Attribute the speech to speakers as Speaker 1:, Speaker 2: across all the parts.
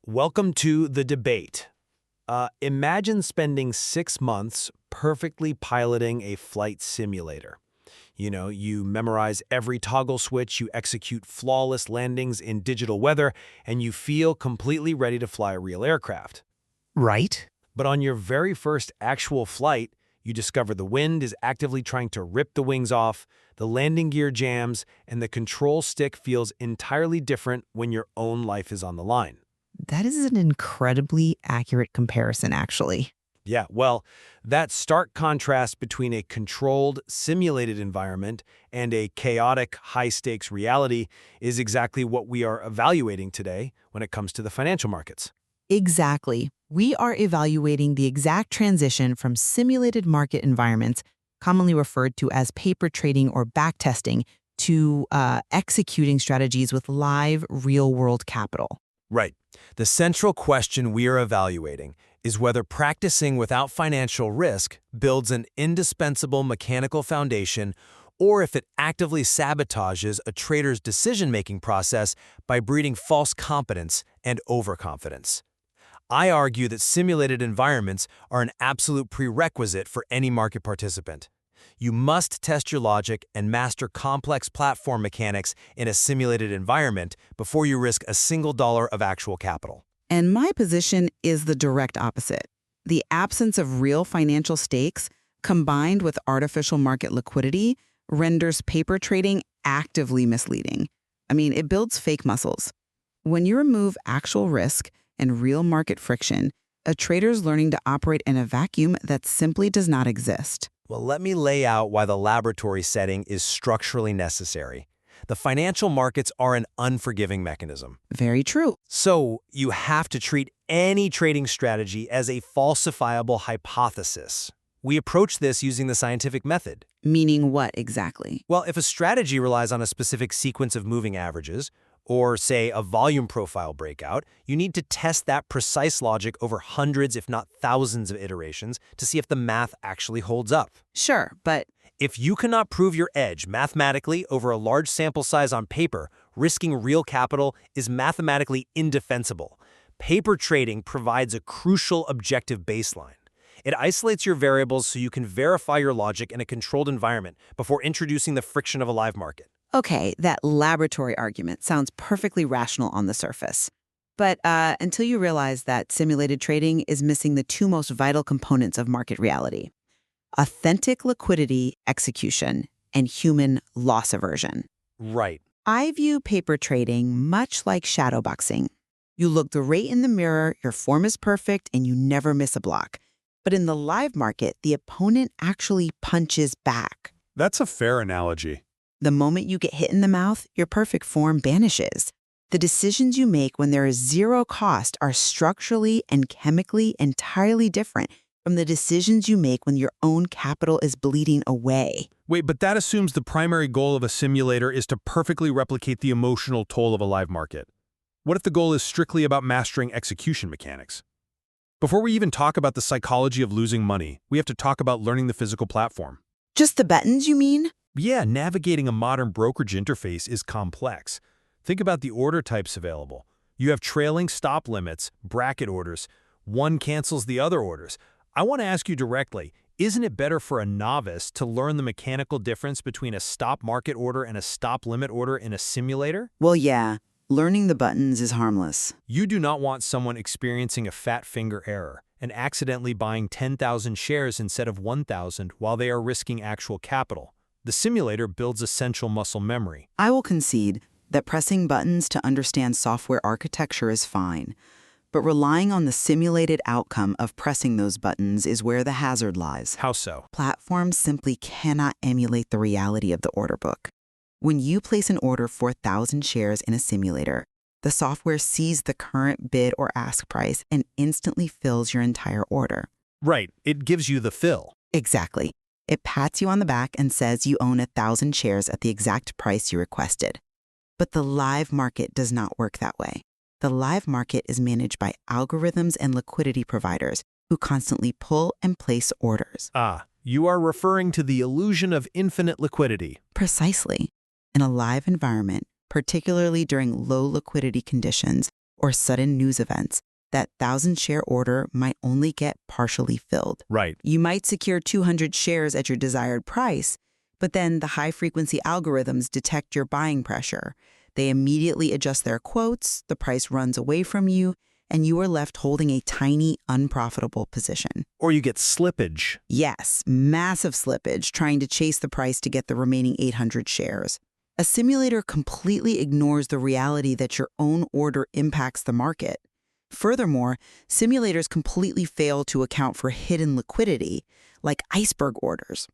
Speaker 1: Welcome to the debate. Imagine spending 6 months perfectly piloting a flight simulator. You memorize every toggle switch, you execute flawless landings in digital weather, and you feel completely ready to fly a real aircraft.
Speaker 2: Right?
Speaker 1: But on your very first actual flight, you discover the wind is actively trying to rip the wings off, the landing gear jams, and the control stick feels entirely different when your own life is on the line.
Speaker 2: That is an incredibly accurate comparison, actually.
Speaker 1: Yeah, well, that stark contrast between a controlled, simulated environment and a chaotic, high-stakes reality is exactly what we are evaluating today when it comes to the financial markets.
Speaker 2: Exactly. We are evaluating the exact transition from simulated market environments, commonly referred to as paper trading or backtesting, to executing strategies with live, real-world capital.
Speaker 3: Right. The central question we are evaluating is whether practicing without financial risk builds an indispensable mechanical foundation or if it actively sabotages a trader's decision-making process by breeding false confidence and overconfidence. I argue that simulated environments are an absolute prerequisite for any market participant. You must test your logic and master complex platform mechanics in a simulated environment before you risk a single dollar of actual capital.
Speaker 2: And my position is the direct opposite. The absence of real financial stakes, combined with artificial market liquidity, renders paper trading actively misleading. It builds fake muscles. When you remove actual risk and real market friction, a trader's learning to operate in a vacuum that simply does not exist.
Speaker 3: Well, let me lay out why the laboratory setting is structurally necessary. The financial markets are an unforgiving mechanism.
Speaker 2: Very true.
Speaker 3: So you have to treat any trading strategy as a falsifiable hypothesis. We approach this using the scientific method.
Speaker 2: Meaning what exactly?
Speaker 3: Well, if a strategy relies on a specific sequence of moving averages, or say a volume profile breakout, you need to test that precise logic over hundreds if not thousands of iterations to see if the math actually holds up.
Speaker 2: Sure, but
Speaker 3: If you cannot prove your edge mathematically over a large sample size on paper, risking real capital is mathematically indefensible. Paper trading provides a crucial objective baseline. It isolates your variables so you can verify your logic in a controlled environment before introducing the friction of a live market.
Speaker 2: okay, that laboratory argument sounds perfectly rational on the surface. But until you realize that simulated trading is missing the two most vital components of market reality: authentic liquidity execution and human loss aversion.
Speaker 3: Right.
Speaker 2: I view paper trading much like shadowboxing. You look great in the mirror, your form is perfect, and you never miss a block. But in the live market, the opponent actually punches back.
Speaker 4: That's a fair analogy.
Speaker 2: The moment you get hit in the mouth, your perfect form vanishes. The decisions you make when there is zero cost are structurally and chemically entirely different from the decisions you make when your own capital is bleeding away.
Speaker 4: Wait, but that assumes the primary goal of a simulator is to perfectly replicate the emotional toll of a live market. What if the goal is strictly about mastering execution mechanics? Before we even talk about the psychology of losing money, we have to talk about learning the physical platform.
Speaker 2: Just the buttons, you mean?
Speaker 4: Yeah, navigating a modern brokerage interface is complex. Think about the order types available. You have trailing stop limits, bracket orders. One cancels the other orders. I want to ask you directly, isn't it better for a novice to learn the mechanical difference between a stop market order and a stop limit order in a simulator?
Speaker 2: Well, yeah. Learning the buttons is harmless.
Speaker 4: You do not want someone experiencing a fat finger error and accidentally buying 10,000 shares instead of 1,000 while they are risking actual capital. The simulator builds essential muscle memory.
Speaker 2: I will concede that pressing buttons to understand software architecture is fine, but relying on the simulated outcome of pressing those buttons is where the hazard lies.
Speaker 4: How so?
Speaker 2: Platforms simply cannot emulate the reality of the order book. When you place an order for 1,000 shares in a simulator, the software sees the current bid or ask price and instantly fills your entire order.
Speaker 4: Right, it gives you the fill.
Speaker 2: Exactly. It pats you on the back and says you own 1,000 shares at the exact price you requested. But the live market does not work that way. The live market is managed by algorithms and liquidity providers who constantly pull and place orders.
Speaker 4: Ah, you are referring to the illusion of infinite liquidity.
Speaker 2: Precisely. In a live environment, particularly during low liquidity conditions, or sudden news events, that 1,000-share order might only get partially filled.
Speaker 4: Right.
Speaker 2: You might secure 200 shares at your desired price, but then the high-frequency algorithms detect your buying pressure. They immediately adjust their quotes, the price runs away from you, and you are left holding a tiny, unprofitable position.
Speaker 4: Or you get slippage.
Speaker 2: Yes, massive slippage trying to chase the price to get the remaining 800 shares. A simulator completely ignores the reality that your own order impacts the market. Furthermore, simulators completely fail to account for hidden liquidity, like iceberg orders.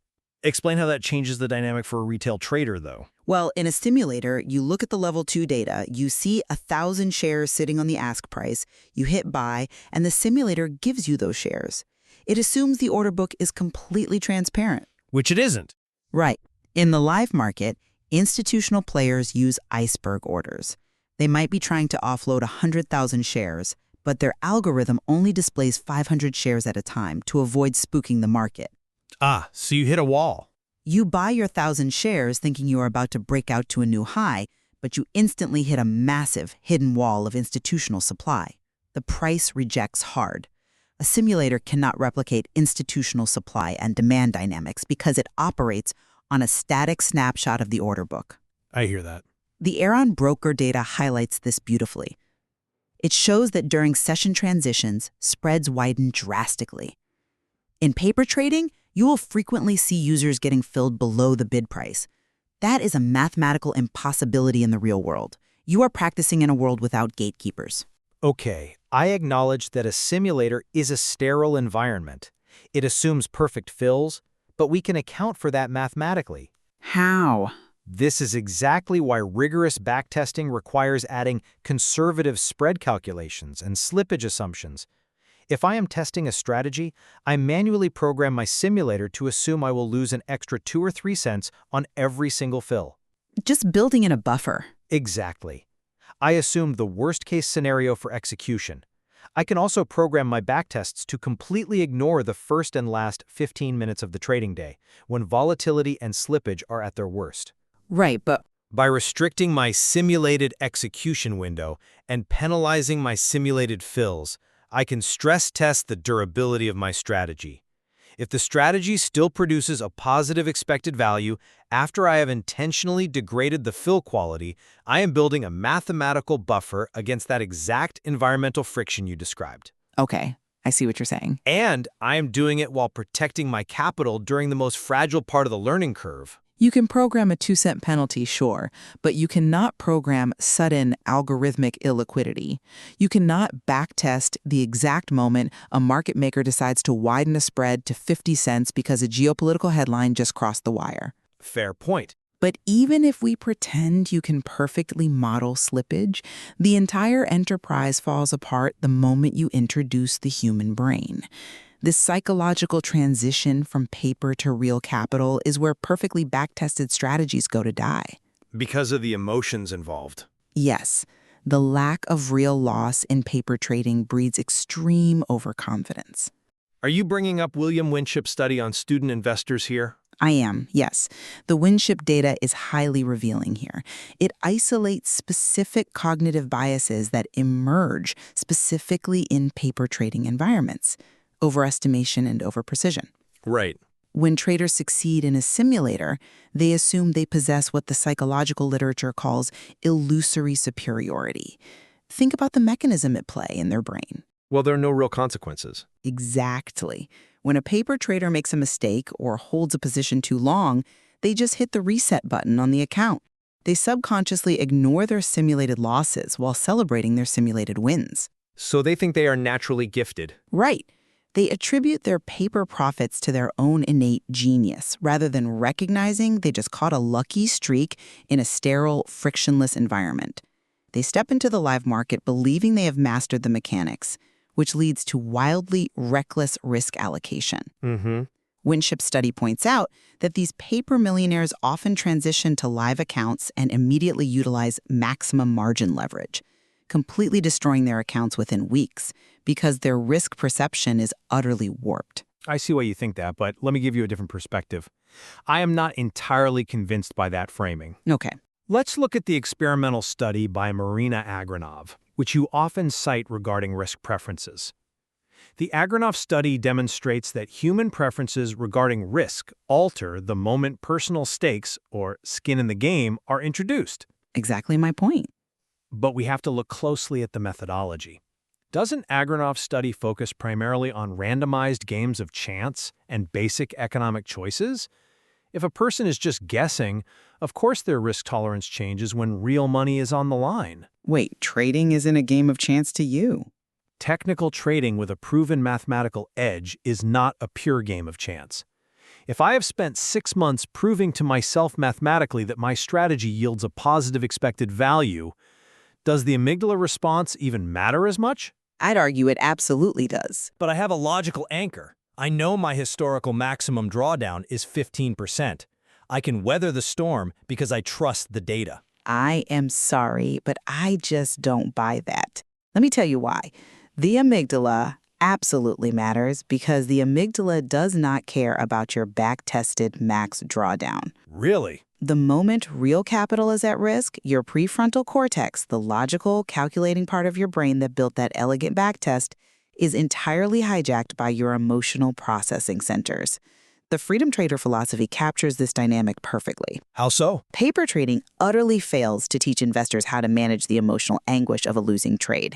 Speaker 4: Explain how that changes the dynamic for a retail trader, though.
Speaker 2: Well, in a simulator, you look at the level 2 data, you see 1,000 shares sitting on the ask price, you hit buy, and the simulator gives you those shares. It assumes the order book is completely transparent.
Speaker 4: Which it isn't.
Speaker 2: Right. In the live market, institutional players use iceberg orders. They might be trying to offload 100,000 shares, but their algorithm only displays 500 shares at a time to avoid spooking the market.
Speaker 4: Ah, so you hit a wall.
Speaker 2: You buy your 1,000 shares thinking you are about to break out to a new high, but you instantly hit a massive hidden wall of institutional supply. The price rejects hard. A simulator cannot replicate institutional supply and demand dynamics because it operates on a static snapshot of the order book.
Speaker 4: I hear that.
Speaker 2: The Aversion broker data highlights this beautifully. It shows that during session transitions, spreads widen drastically. In paper trading, you will frequently see users getting filled below the bid price. That is a mathematical impossibility in the real world. You are practicing in a world without gatekeepers.
Speaker 3: Okay, I acknowledge that a simulator is a sterile environment. It assumes perfect fills, but we can account for that mathematically.
Speaker 2: How?
Speaker 3: This is exactly why rigorous backtesting requires adding conservative spread calculations and slippage assumptions. If I am testing a strategy, I manually program my simulator to assume I will lose an extra 2 or 3 cents on every single fill.
Speaker 2: Just building in a buffer.
Speaker 3: Exactly. I assumed the worst-case scenario for execution. I can also program my backtests to completely ignore the first and last 15 minutes of the trading day, when volatility and slippage are at their worst.
Speaker 2: Right, but
Speaker 3: By restricting my simulated execution window and penalizing my simulated fills, I can stress test the durability of my strategy. If the strategy still produces a positive expected value after I have intentionally degraded the fill quality, I am building a mathematical buffer against that exact environmental friction you described.
Speaker 2: okay, I see what you're saying.
Speaker 3: And I am doing it while protecting my capital during the most fragile part of the learning curve.
Speaker 5: You can program a 2-cent penalty, sure, but you cannot program sudden algorithmic illiquidity. You cannot backtest the exact moment a market maker decides to widen a spread to 50 cents because a geopolitical headline just crossed the wire.
Speaker 3: Fair point.
Speaker 5: But even if we pretend you can perfectly model slippage, the entire enterprise falls apart the moment you introduce the human brain. This psychological transition from paper to real capital is where perfectly backtested strategies go to die.
Speaker 3: Because of the emotions involved.
Speaker 5: Yes, the lack of real loss in paper trading breeds extreme overconfidence.
Speaker 3: Are you bringing up William Winship's study on student investors here?
Speaker 5: I am, yes. The Winship data is highly revealing here. It isolates specific cognitive biases that emerge specifically in paper trading environments. Overestimation and overprecision.
Speaker 3: Right.
Speaker 5: When traders succeed in a simulator, they assume they possess what the psychological literature calls illusory superiority. Think about the mechanism at play in their brain.
Speaker 3: Well, there are no real consequences.
Speaker 5: Exactly. When a paper trader makes a mistake or holds a position too long, they just hit the reset button on the account. They subconsciously ignore their simulated losses while celebrating their simulated wins.
Speaker 3: So they think they are naturally gifted.
Speaker 5: Right. They attribute their paper profits to their own innate genius, rather than recognizing they just caught a lucky streak in a sterile, frictionless environment. They step into the live market believing they have mastered the mechanics, which leads to wildly reckless risk allocation. Winship's study points out that these paper millionaires often transition to live accounts and immediately utilize maximum margin leverage, completely destroying their accounts within weeks because their risk perception is utterly warped.
Speaker 3: I see why you think that, but let me give you a different perspective. I am not entirely convinced by that framing.
Speaker 5: Okay.
Speaker 3: Let's look at the experimental study by Marina Agranov,
Speaker 4: which you often cite regarding risk preferences. The Aversion study demonstrates that human preferences regarding risk alter the moment personal stakes, or skin in the game, are introduced.
Speaker 5: Exactly my point.
Speaker 4: But we have to look closely at the methodology. Doesn't Aversion's study focus primarily on randomized games of chance and basic economic choices? If a person is just guessing, of course their risk tolerance changes when real money is on the line.
Speaker 5: Wait, trading isn't a game of chance to you.
Speaker 4: Technical trading with a proven mathematical edge is not a pure game of chance. If I have spent 6 months proving to myself mathematically that my strategy yields a positive expected value, does the amygdala response even matter as much?
Speaker 5: I'd argue it absolutely does.
Speaker 3: But I have a logical anchor. I know my historical maximum drawdown is 15%. I can weather the storm because I trust the data.
Speaker 5: I am sorry, but I just don't buy that. Let me tell you why. The amygdala absolutely matters because the amygdala does not care about your back-tested max drawdown.
Speaker 3: Really?
Speaker 5: The moment real capital is at risk, your prefrontal cortex, the logical, calculating part of your brain that built that elegant backtest, is entirely hijacked by your emotional processing centers. The Freedom Trader philosophy captures this dynamic perfectly.
Speaker 3: How so?
Speaker 5: Paper trading utterly fails to teach investors how to manage the emotional anguish of a losing trade.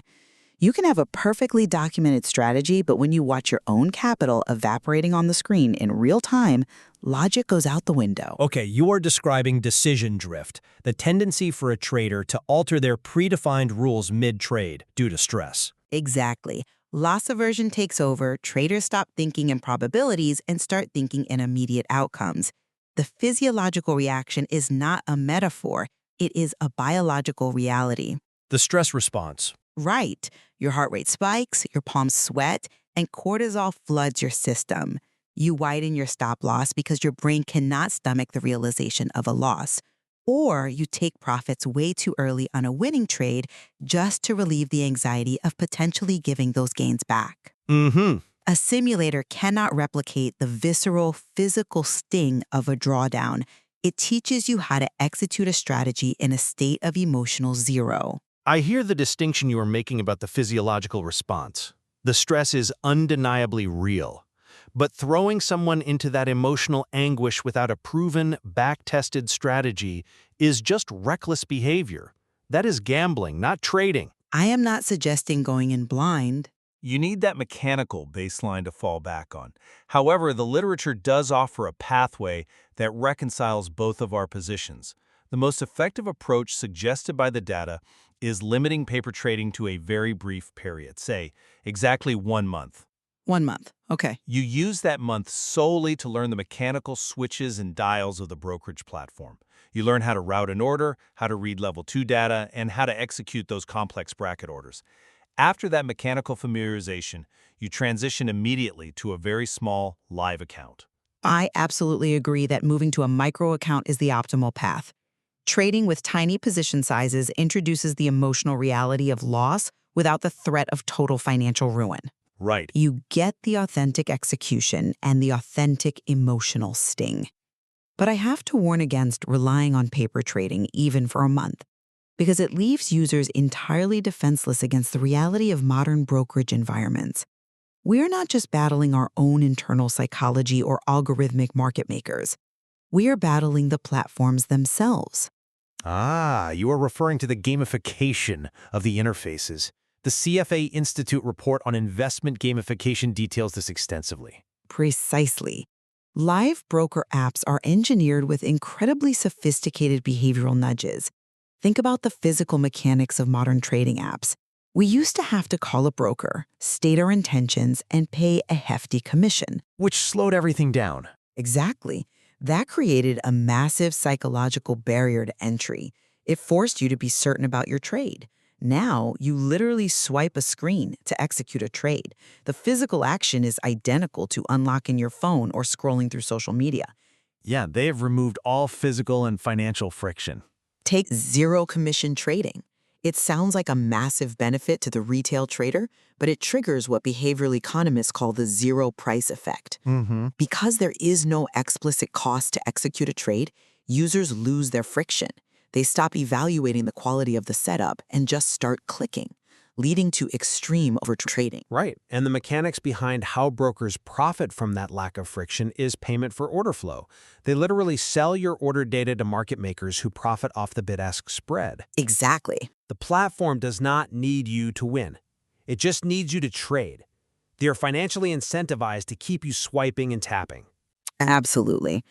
Speaker 5: You can have a perfectly documented strategy, but when you watch your own capital evaporating on the screen in real time, logic goes out the window.
Speaker 3: Okay, you are describing decision drift, the tendency for a trader to alter their predefined rules mid-trade due to stress.
Speaker 5: Exactly. Loss aversion takes over, traders stop thinking in probabilities and start thinking in immediate outcomes. The physiological reaction is not a metaphor, it is a biological reality.
Speaker 3: The stress response.
Speaker 5: Right. Your heart rate spikes, your palms sweat, and cortisol floods your system. You widen your stop loss because your brain cannot stomach the realization of a loss. Or you take profits way too early on a winning trade just to relieve the anxiety of potentially giving those gains back. A simulator cannot replicate the visceral, physical sting of a drawdown. It teaches you how to execute a strategy in a state of emotional zero.
Speaker 6: I hear the distinction you are making about the physiological response. The stress is undeniably real. But throwing someone into that emotional anguish without a proven, back-tested strategy is just reckless behavior. That is gambling, not trading.
Speaker 5: I am not suggesting going in blind.
Speaker 4: You need that mechanical baseline to fall back on. However, the literature does offer a pathway that reconciles both of our positions. The most effective approach suggested by the data is limiting paper trading to a very brief period, say, exactly 1 month.
Speaker 5: 1 month. Okay.
Speaker 4: You use that month solely to learn the mechanical switches and dials of the brokerage platform. You learn how to route an order, how to read level 2 data, and how to execute those complex bracket orders. After that mechanical familiarization, you transition immediately to a very small live account.
Speaker 5: I absolutely agree that moving to a micro account is the optimal path. Trading with tiny position sizes introduces the emotional reality of loss without the threat of total financial ruin.
Speaker 4: Right.
Speaker 5: You get the authentic execution and the authentic emotional sting. But I have to warn against relying on paper trading even for a month, because it leaves users entirely defenseless against the reality of modern brokerage environments. We're not just battling our own internal psychology or algorithmic market makers. We are battling the platforms themselves.
Speaker 6: Ah, you are referring to the gamification of the interfaces. The CFA Institute report on investment gamification details this extensively.
Speaker 5: Precisely. Live broker apps are engineered with incredibly sophisticated behavioral nudges. Think about the physical mechanics of modern trading apps. We used to have to call a broker, state our intentions, and pay a hefty commission.
Speaker 6: Which slowed everything down.
Speaker 5: Exactly. That created a massive psychological barrier to entry. It forced you to be certain about your trade. Now, you literally swipe a screen to execute a trade. The physical action is identical to unlocking your phone or scrolling through social media.
Speaker 6: Yeah, they have removed all physical and financial friction.
Speaker 5: Take zero commission trading. It sounds like a massive benefit to the retail trader, but it triggers what behavioral economists call the zero price effect. Because there is no explicit cost to execute a trade, users lose their friction. They stop evaluating the quality of the setup and just start clicking. leading to extreme overtrading.
Speaker 1: Right, and the mechanics behind how brokers profit from that lack of friction is payment for order flow. They literally sell your order data to market makers who profit off the bid-ask spread.
Speaker 5: Exactly.
Speaker 1: The platform does not need you to win. It just needs you to trade. They are financially incentivized to keep you swiping and tapping.
Speaker 5: Absolutely.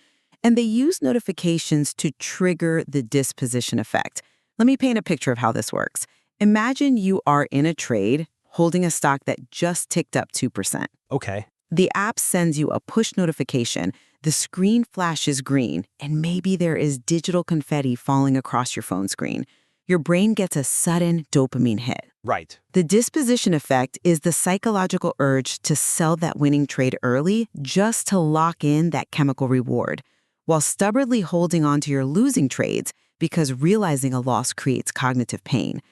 Speaker 5: And they use notifications to trigger the disposition effect. Let me paint a picture of how this works. Imagine you are in a trade holding a stock that just ticked up 2%.
Speaker 1: Okay.
Speaker 5: The app sends you a push notification, the screen flashes green, and maybe there is digital confetti falling across your phone screen. Your brain gets a sudden dopamine hit.
Speaker 1: Right.
Speaker 5: The disposition effect is the psychological urge to sell that winning trade early just to lock in that chemical reward, while stubbornly holding on to your losing trades because realizing a loss creates cognitive pain.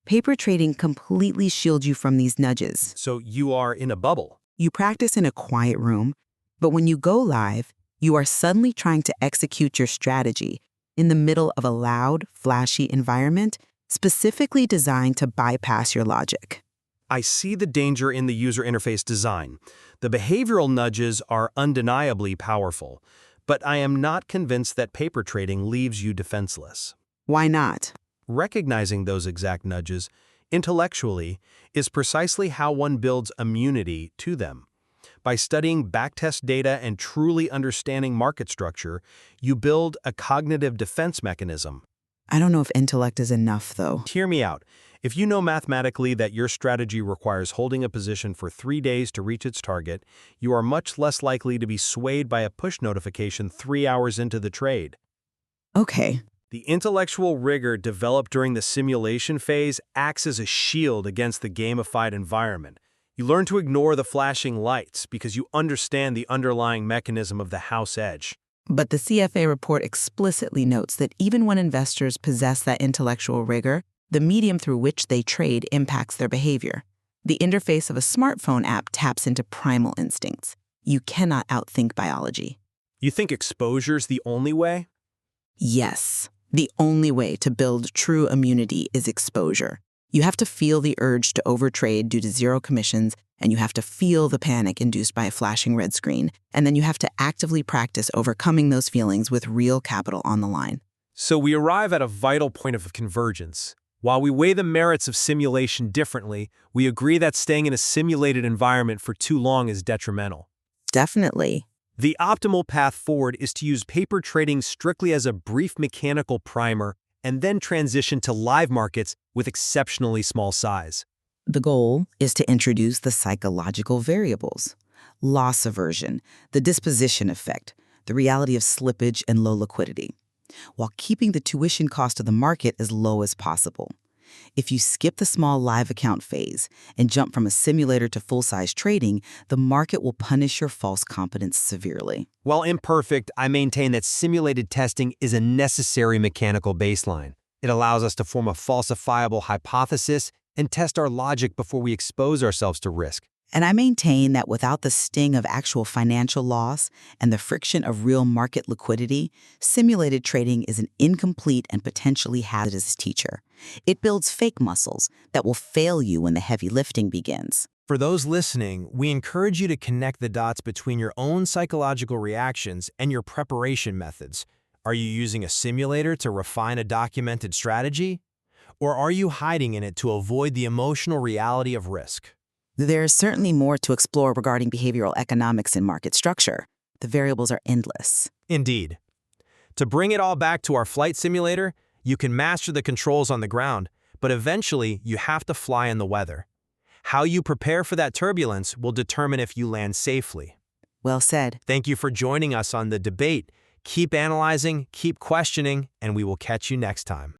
Speaker 5: Paper trading completely shields you from these nudges.
Speaker 1: So you are in a bubble.
Speaker 5: You practice in a quiet room, but when you go live, you are suddenly trying to execute your strategy in the middle of a loud, flashy environment specifically designed to bypass your logic.
Speaker 1: I see the danger in the user interface design. The behavioral nudges are undeniably powerful, but I am not convinced that paper trading leaves you defenseless.
Speaker 5: Why not?
Speaker 1: Recognizing those exact nudges intellectually is precisely how one builds immunity to them. By studying backtest data and truly understanding market structure, you build a cognitive defense mechanism.
Speaker 5: I don't know if intellect is enough, though.
Speaker 1: Hear me out. If you know mathematically that your strategy requires holding a position for 3 days to reach its target, you are much less likely to be swayed by a push notification 3 hours into the trade.
Speaker 5: Okay.
Speaker 1: The intellectual rigor developed during the simulation phase acts as a shield against the gamified environment. You learn to ignore the flashing lights because you understand the underlying mechanism of the house edge.
Speaker 5: But the CFA report explicitly notes that even when investors possess that intellectual rigor, the medium through which they trade impacts their behavior. The interface of a smartphone app taps into primal instincts. You cannot outthink biology.
Speaker 1: You think exposure's the only way?
Speaker 5: Yes. The only way to build true immunity is exposure. You have to feel the urge to overtrade due to zero commissions, and you have to feel the panic induced by a flashing red screen, and then you have to actively practice overcoming those feelings with real capital on the line.
Speaker 1: So we arrive at a vital point of convergence. While we weigh the merits of simulation differently, we agree that staying in a simulated environment for too long is detrimental.
Speaker 5: Definitely.
Speaker 1: The optimal path forward is to use paper trading strictly as a brief mechanical primer and then transition to live markets with exceptionally small size.
Speaker 5: The goal is to introduce the psychological variables, loss aversion, the disposition effect, the reality of slippage and low liquidity, while keeping the tuition cost of the market as low as possible. If you skip the small live account phase and jump from a simulator to full-size trading, the market will punish your false confidence severely.
Speaker 1: While imperfect, I maintain that simulated testing is a necessary mechanical baseline. It allows us to form a falsifiable hypothesis and test our logic before we expose ourselves to risk.
Speaker 5: And I maintain that without the sting of actual financial loss and the friction of real market liquidity, simulated trading is an incomplete and potentially hazardous teacher. It builds fake muscles that will fail you when the heavy lifting begins.
Speaker 3: For those listening, we encourage you to connect the dots between your own psychological reactions and your preparation methods. Are you using a simulator to refine a documented strategy? Or are you hiding in it to avoid the emotional reality of risk?
Speaker 5: There is certainly more to explore regarding behavioral economics and market structure. The variables are endless.
Speaker 3: Indeed. To bring it all back to our flight simulator, you can master the controls on the ground, but eventually you have to fly in the weather. How you prepare for that turbulence will determine if you land safely.
Speaker 5: Well said.
Speaker 3: Thank you for joining us on The Debate. Keep analyzing, keep questioning, and we will catch you next time.